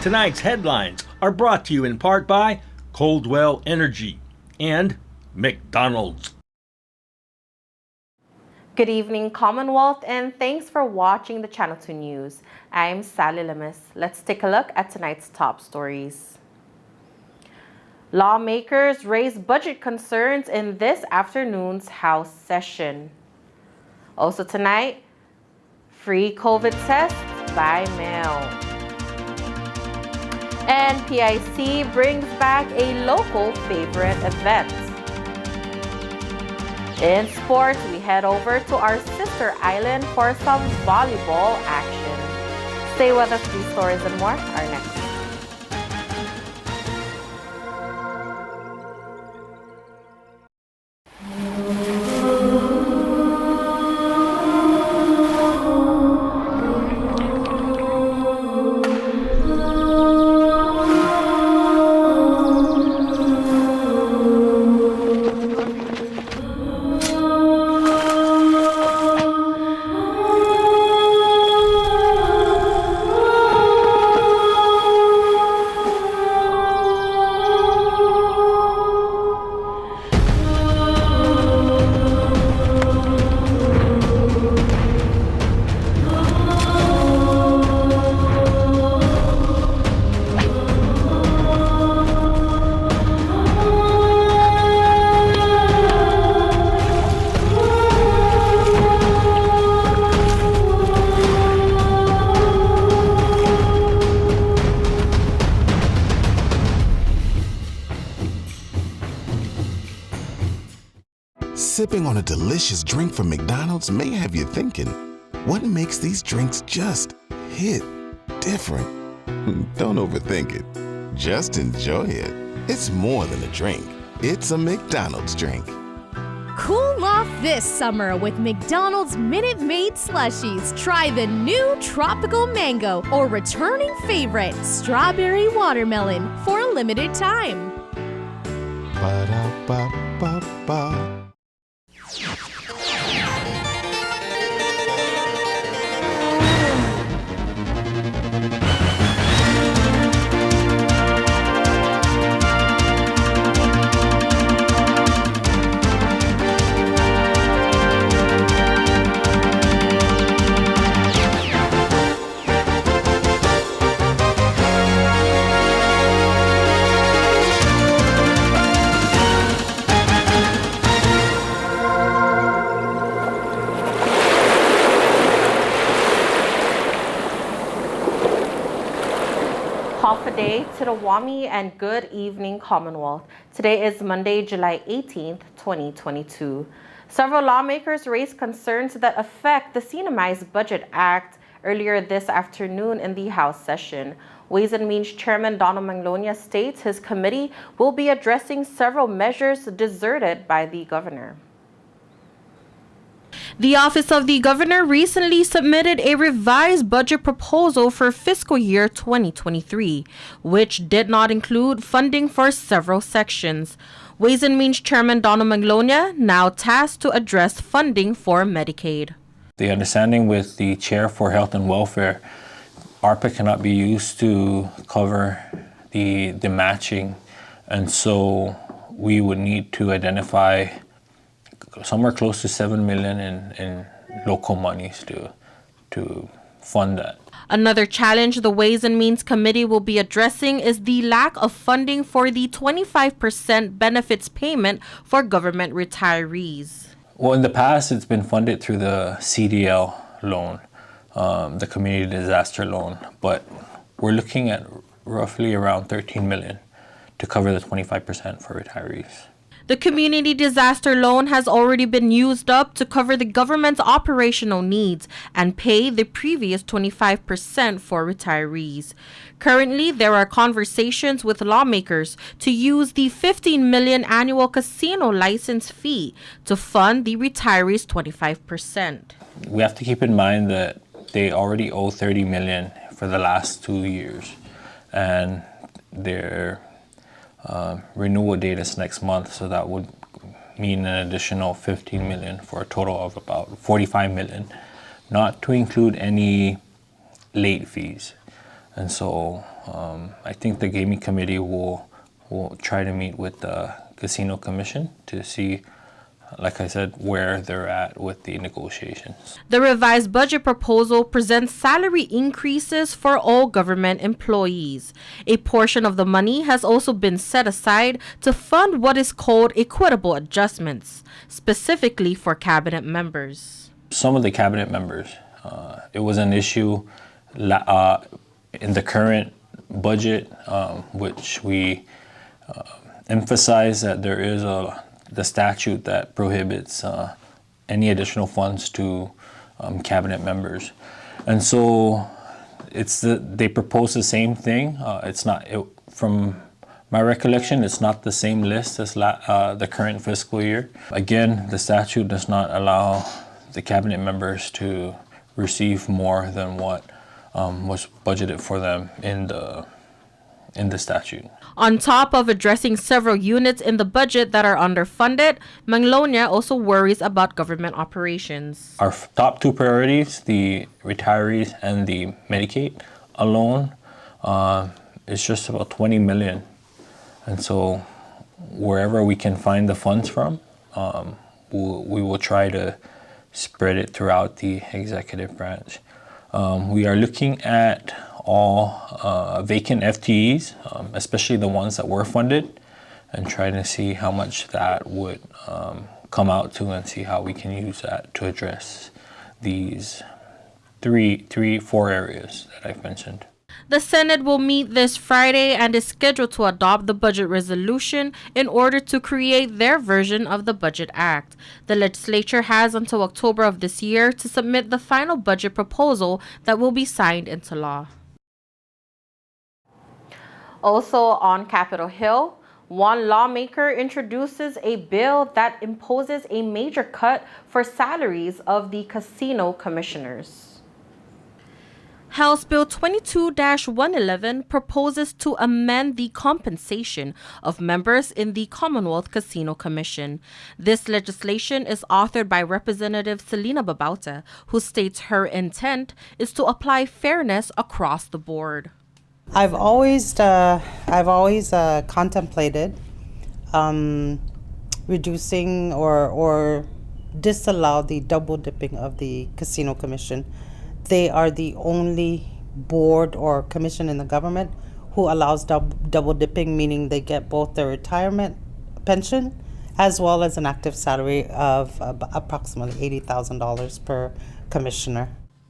Tonight's headlines are brought to you in part by Coldwell Energy and McDonald's. Good evening, Commonwealth, and thanks for watching the Channel 2 News. I'm Sally Lemus. Let's take a look at tonight's top stories. Lawmakers raise budget concerns in this afternoon's House session. Also tonight, free COVID tests by mail. And PIC brings back a local favorite event. In sports, we head over to our sister island for some volleyball action. Stay with us, these stories and more are next. Sipping on a delicious drink from McDonald's may have you thinking, what makes these drinks just hit different? Don't overthink it. Just enjoy it. It's more than a drink. It's a McDonald's drink. Cool off this summer with McDonald's Minute Maid Slushies. Try the new Tropical Mango or returning favorite, Strawberry Watermelon, for a limited time. Ba-da-ba-ba-ba. Day to the Wami and good evening, Commonwealth. Today is Monday, July 18th, 2022. Several lawmakers raised concerns that affect the Sinamized Budget Act earlier this afternoon in the House session. Ways and Means Chairman Donald Manglonia states his committee will be addressing several measures deserted by the governor. The Office of the Governor recently submitted a revised budget proposal for fiscal year 2023, which did not include funding for several sections. Ways and Means Chairman Donald Manglonia now tasked to address funding for Medicaid. The understanding with the Chair for Health and Welfare, ARPA cannot be used to cover the matching, and so we would need to identify somewhere close to $7 million in local monies to fund that. Another challenge the Ways and Means Committee will be addressing is the lack of funding for the 25% benefits payment for government retirees. Well, in the past, it's been funded through the CDL loan, the Community Disaster Loan, but we're looking at roughly around $13 million to cover the 25% for retirees. The Community Disaster Loan has already been used up to cover the government's operational needs and pay the previous 25% for retirees. Currently, there are conversations with lawmakers to use the $15 million annual casino license fee to fund the retirees' 25%. We have to keep in mind that they already owe $30 million for the last 2 years, and their renewal date is next month, so that would mean an additional $15 million for a total of about $45 million, not to include any late fees. And so I think the gaming committee will try to meet with the casino commission to see, like I said, where they're at with the negotiations. The revised budget proposal presents salary increases for all government employees. A portion of the money has also been set aside to fund what is called equitable adjustments, specifically for cabinet members. Some of the cabinet members, it was an issue in the current budget, which we emphasize that there is the statute that prohibits any additional funds to cabinet members, and so they propose the same thing. From my recollection, it's not the same list as the current fiscal year. Again, the statute does not allow the cabinet members to receive more than what was budgeted for them in the statute. On top of addressing several units in the budget that are underfunded, Manglonia also worries about government operations. Our top two priorities, the retirees and the Medicaid alone, is just about $20 million. And so wherever we can find the funds from, we will try to spread it throughout the executive branch. We are looking at all vacant FTEs, especially the ones that were funded, and trying to see how much that would come out to, and see how we can use that to address these four areas that I've mentioned. The Senate will meet this Friday and is scheduled to adopt the budget resolution in order to create their version of the Budget Act. The legislature has until October of this year to submit the final budget proposal that will be signed into law. Also on Capitol Hill, one lawmaker introduces a bill that imposes a major cut for salaries of the casino commissioners. House Bill 22-111 proposes to amend the compensation of members in the Commonwealth Casino Commission. This legislation is authored by Representative Selena Babauta, who states her intent is to apply fairness across the board. I've always contemplated reducing or disallow the double dipping of the Casino Commission. They are the only board or commission in the government who allows double dipping, meaning they get both their retirement pension as well as an active salary of approximately $80,000 per commissioner.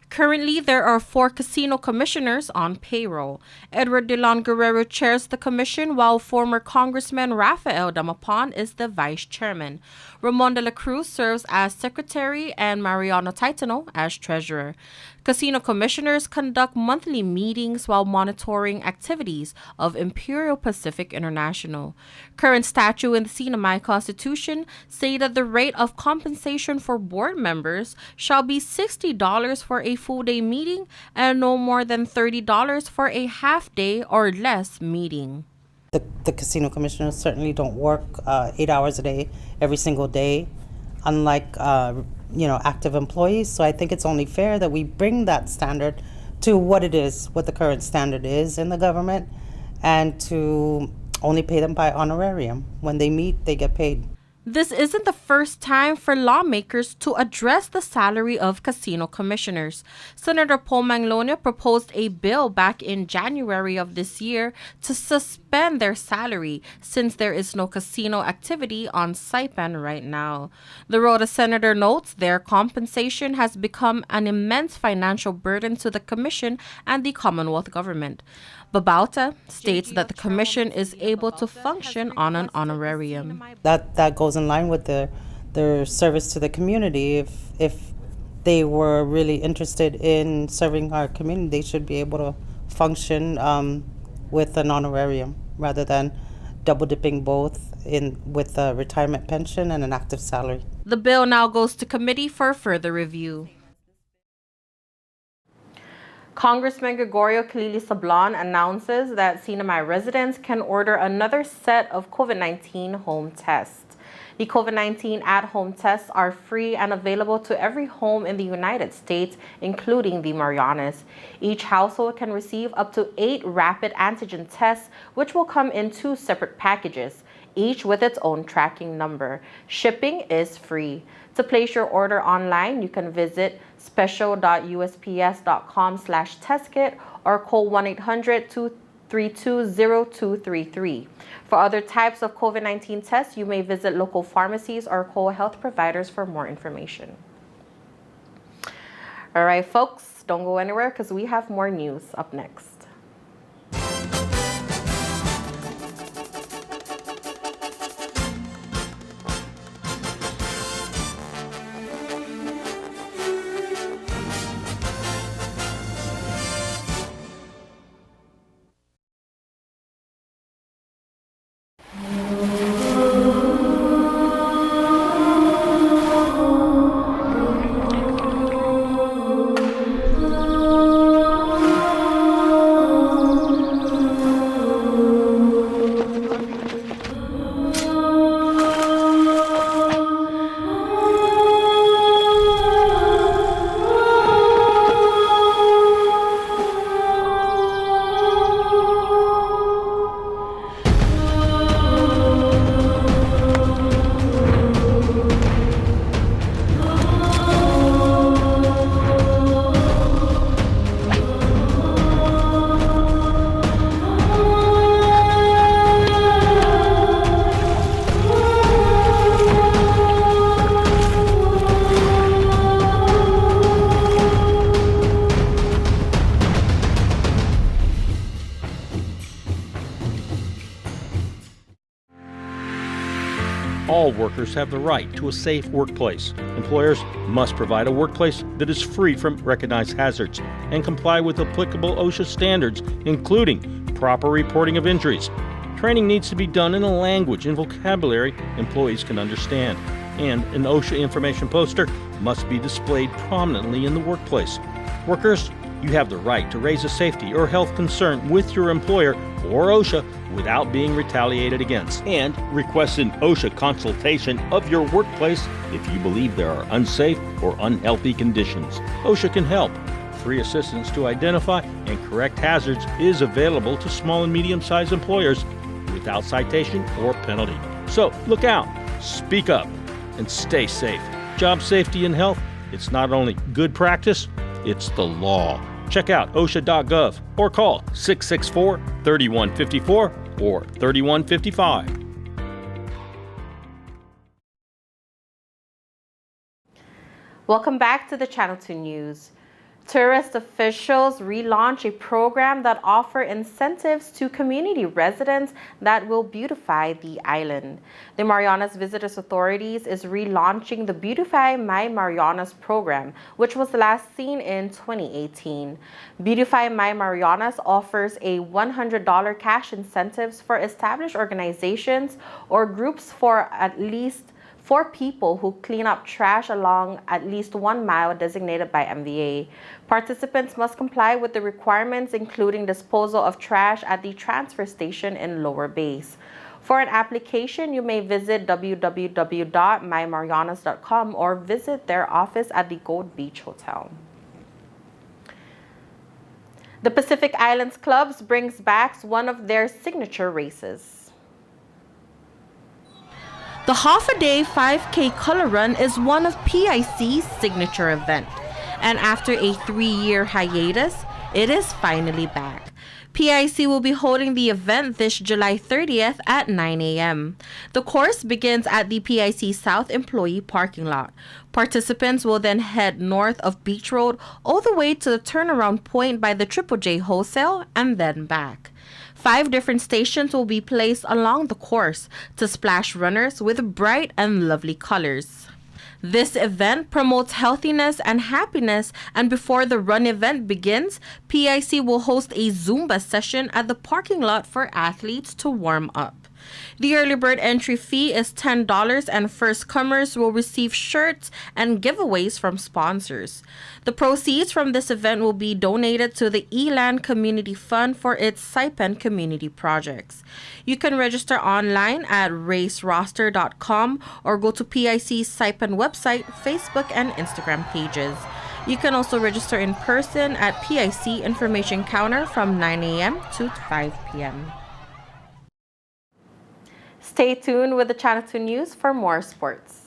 Currently, there are 4 casino commissioners on payroll. Edward Delon Guerrero chairs the commission, while former Congressman Rafael Damapan is the vice chairman. Ramon de la Cruz serves as secretary and Mariano Taitano as treasurer. Casino commissioners conduct monthly meetings while monitoring activities of Imperial Pacific International. Current statute in the CNMI Constitution say that the rate of compensation for board members shall be $60 for a full-day meeting and no more than $30 for a half-day or less meeting. The casino commissioners certainly don't work 8 hours a day, every single day, unlike active employees. So I think it's only fair that we bring that standard to what it is, what the current standard is in the government, and to only pay them by honorarium. When they meet, they get paid. This isn't the first time for lawmakers to address the salary of casino commissioners. Senator Paul Manglonia proposed a bill back in January of this year to suspend their salary since there is no casino activity on Saipan right now. The Rota senator notes their compensation has become an immense financial burden to the commission and the Commonwealth government. Babauta states that the commission is able to function on an honorarium. That goes in line with their service to the community. If they were really interested in serving our community, they should be able to function with an honorarium rather than double dipping both with a retirement pension and an active salary. The bill now goes to committee for further review. Congressman Gregorio Kilili Sablan announces that CNMI residents can order another set of COVID-19 home tests. The COVID-19 at-home tests are free and available to every home in the United States, including the Marianas. Each household can receive up to 8 rapid antigen tests, which will come in 2 separate packages, each with its own tracking number. Shipping is free. To place your order online, you can visit special.usps.com/testkit or call 1-800-232-0233. For other types of COVID-19 tests, you may visit local pharmacies or call health providers for more information. All right, folks, don't go anywhere because we have more news up next. All workers have the right to a safe workplace. Employers must provide a workplace that is free from recognized hazards and comply with applicable OSHA standards, including proper reporting of injuries. Training needs to be done in a language and vocabulary employees can understand, and an OSHA information poster must be displayed prominently in the workplace. Workers, you have the right to raise a safety or health concern with your employer or OSHA without being retaliated against, and request an OSHA consultation of your workplace if you believe there are unsafe or unhealthy conditions. OSHA can help. Free assistance to identify and correct hazards is available to small and medium-sized employers without citation or penalty. So look out, speak up, and stay safe. Job safety and health, it's not only good practice, it's the law. Check out OSHA.gov or call 664-3154 or 3155. Welcome back to the Channel 2 News. Tourist officials relaunch a program that offer incentives to community residents that will beautify the island. The Marianas Visitors Authorities is relaunching the Beautify My Marianas program, which was last seen in 2018. Beautify My Marianas offers a $100 cash incentives for established organizations or groups for at least 4 people who clean up trash along at least 1 mile designated by MVA. Participants must comply with the requirements, including disposal of trash at the transfer station in Lower Base. For an application, you may visit www.mymarianas.com or visit their office at the Gold Beach Hotel. The Pacific Islands Clubs brings back one of their signature races. The half-a-day 5K color run is one of PIC's signature event, and after a 3-year hiatus, it is finally back. PIC will be holding the event this July 30th at 9 a.m. The course begins at the PIC South Employee Parking Lot. Participants will then head north of Beach Road all the way to the turnaround point by the Triple J Wholesale and then back. 5 different stations will be placed along the course to splash runners with bright and lovely colors. This event promotes healthiness and happiness, and before the run event begins, PIC will host a Zumba session at the parking lot for athletes to warm up. The early bird entry fee is $10 and first comers will receive shirts and giveaways from sponsors. The proceeds from this event will be donated to the Eland Community Fund for its Saipan community projects. You can register online at raceroster.com or go to PIC's Saipan website, Facebook, and Instagram pages. You can also register in person at PIC Information Counter from 9 a.m. to 5 p.m. Stay tuned with the Channel 2 News for more sports.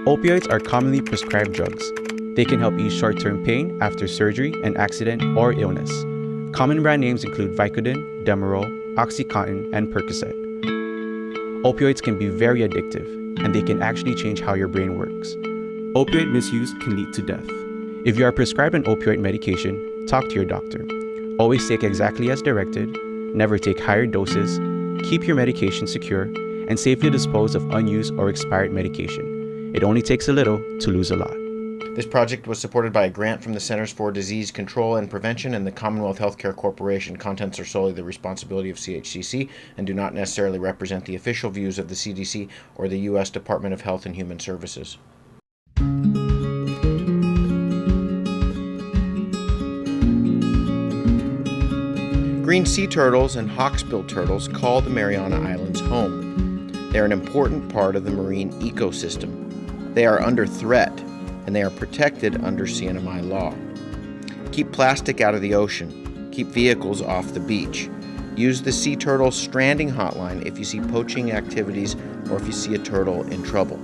Opioids are commonly prescribed drugs. They can help ease short-term pain after surgery, an accident, or illness. Common brand names include Vicodin, Demerol, OxyContin, and Percocet. Opioids can be very addictive, and they can actually change how your brain works. Opioid misuse can lead to death. If you are prescribed an opioid medication, talk to your doctor. Always take exactly as directed, never take higher doses, keep your medication secure, and safely dispose of unused or expired medication. It only takes a little to lose a lot. This project was supported by a grant from the Centers for Disease Control and Prevention and the Commonwealth Healthcare Corporation. Contents are solely the responsibility of CHCC and do not necessarily represent the official views of the CDC or the U.S. Department of Health and Human Services. Green sea turtles and hawksbill turtles call the Mariana Islands home. They are an important part of the marine ecosystem. They are under threat, and they are protected under CNMI law. Keep plastic out of the ocean. Keep vehicles off the beach. Use the Sea Turtle Stranding Hotline if you see poaching activities or if you see a turtle in trouble.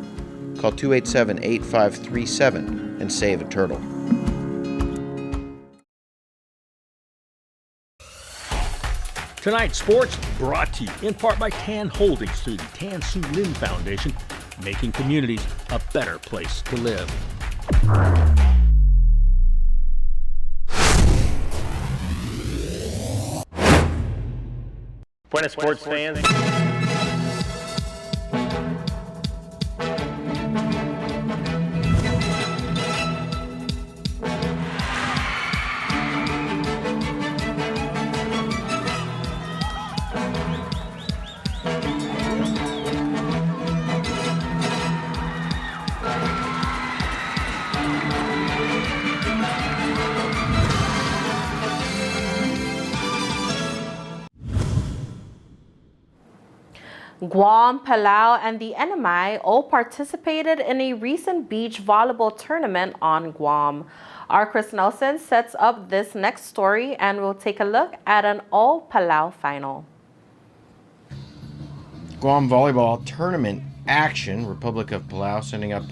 Call 287-8537 and save a turtle. Tonight's sports brought to you in part by Tan Holdings through the Tan Su Lin Foundation, making communities a better place to live. Buenas sports fans. Guam, Palau, and the NMI all participated in a recent beach volleyball tournament on Guam. Our Chris Nelson sets up this next story and we'll take a look at an all-Palau final. Guam volleyball tournament action. Republic of Palau sending up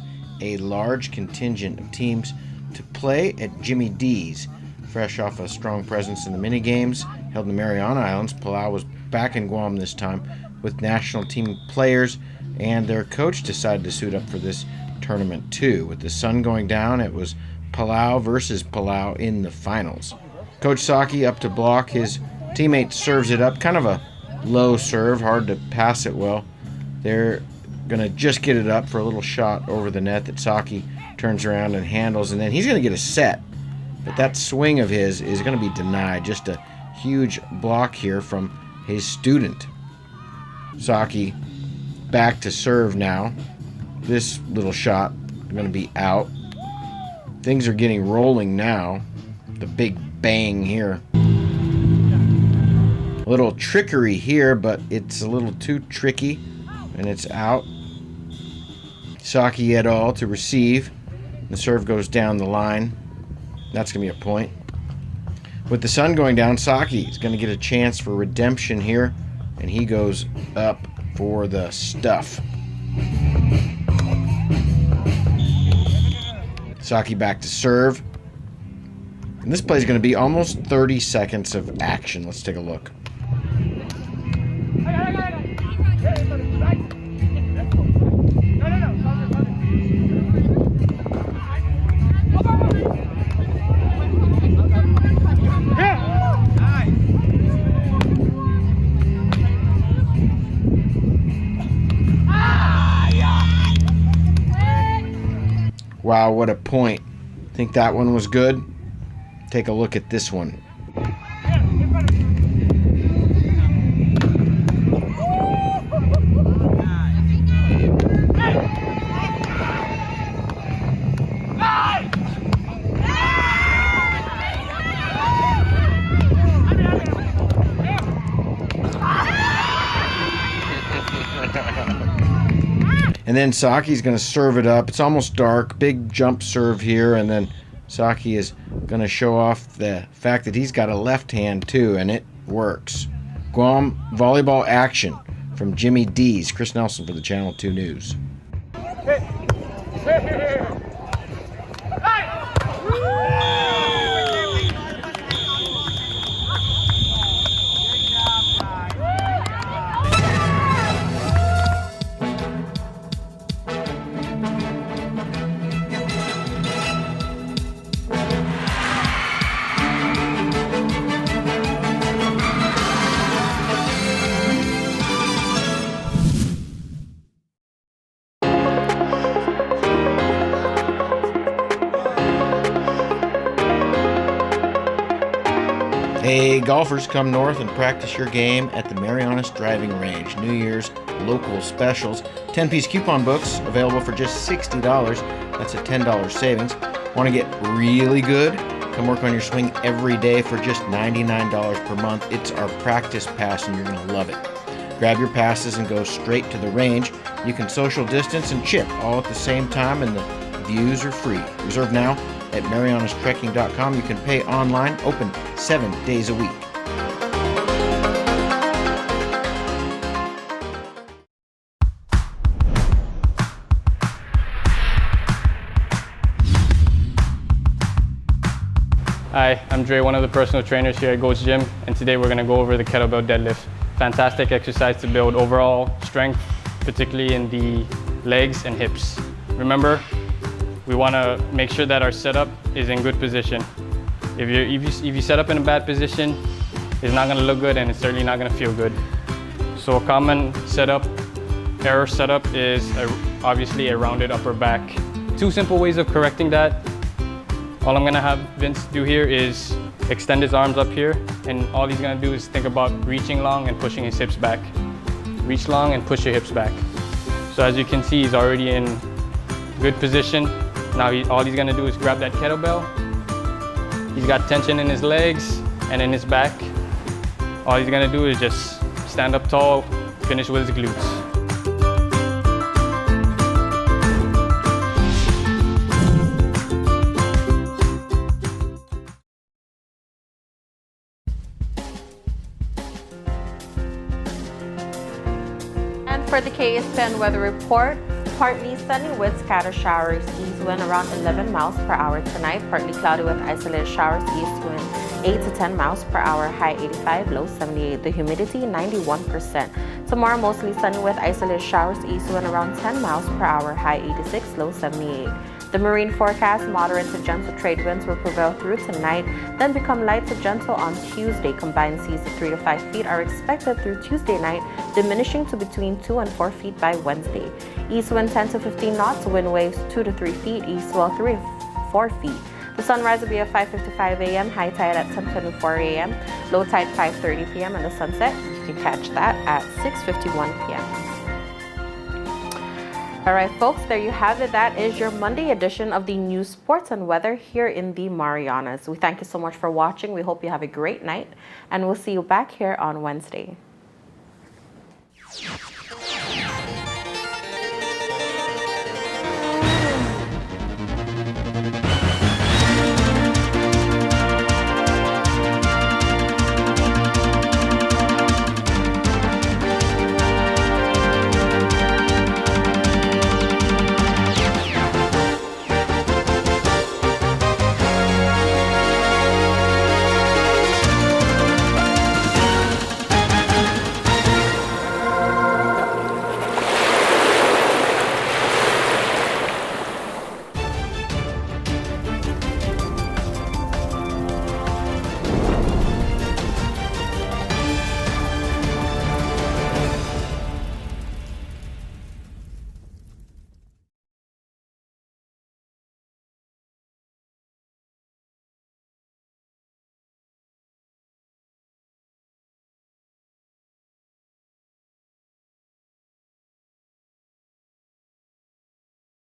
a large contingent of teams to play at Jimmy D's. Fresh off a strong presence in the mini games held in the Mariana Islands, Palau was back in Guam this time with national team players, and their coach decided to suit up for this tournament too. With the sun going down, it was Palau versus Palau in the finals. Coach Saki up to block. His teammate serves it up, kind of a low serve, hard to pass it well. They're going to just get it up for a little shot over the net that Saki turns around and handles, and then he's going to get a set. But that swing of his is going to be denied. Just a huge block here from his student. Saki back to serve now. This little shot going to be out. Things are getting rolling now. The big bang here. A little trickery here, but it's a little too tricky, and it's out. Saki et al. To receive. The serve goes down the line. That's going to be a point. With the sun going down, Saki is going to get a chance for redemption here, and he goes up for the stuff. Saki back to serve. And this play is going to be almost 30 seconds of action. Let's take a look. Wow, what a point. Think that one was good? Take a look at this one. And then Saki's going to serve it up. It's almost dark. Big jump serve here. And then Saki is going to show off the fact that he's got a left hand too, and it works. Guam volleyball action from Jimmy D's. Chris Nelson for the Channel 2 News. Hey, golfers, come north and practice your game at the Marianas Driving Range. New Year's local specials. 10-piece coupon books available for just $60. That's a $10 savings. Want to get really good? Come work on your swing every day for just $99 per month. It's our practice pass, and you're going to love it. Grab your passes and go straight to the range. You can social distance and chip all at the same time, and the views are free. Reserve now at marianastrekking.com. You can pay online, open 7 days a week. Hi, I'm Dre, one of the personal trainers here at Goat's Gym, and today we're going to go over the kettlebell deadlift. Fantastic exercise to build overall strength, particularly in the legs and hips. Remember, we want to make sure that our setup is in good position. If you set up in a bad position, it's not going to look good, and it's certainly not going to feel good. So a common error setup is obviously a rounded upper back. 2 simple ways of correcting that. All I'm going to have Vince do here is extend his arms up here, and all he's going to do is think about reaching long and pushing his hips back. Reach long and push your hips back. So as you can see, he's already in good position. Now all he's going to do is grab that kettlebell. He's got tension in his legs and in his back. All he's going to do is just stand up tall, finish with his glutes. And for the KSPN weather report, partly sunny with scattered showers, east wind around 11 miles per hour tonight. Partly cloudy with isolated showers, east wind 8 to 10 miles per hour, high 85, low 78. The humidity 91%. Tomorrow mostly sunny with isolated showers, east wind around 10 miles per hour, high 86, low 78. The marine forecast, moderate to gentle trade winds will prevail through tonight, then become light to gentle on Tuesday. Combined seas of 3 to 5 feet are expected through Tuesday night, diminishing to between 2 and 4 feet by Wednesday. East wind 10 to 15 knots, wind waves 2 to 3 feet, east swell 3 to 4 feet. The sunrise will be at 5:55 a.m., high tide at 10:24 a.m., low tide 5:30 p.m., and the sunset, you can catch that at 6:51 p.m. All right, folks, there you have it. That is your Monday edition of the news, sports, and weather here in the Marianas. We thank you so much for watching. We hope you have a great night, and we'll see you back here on Wednesday.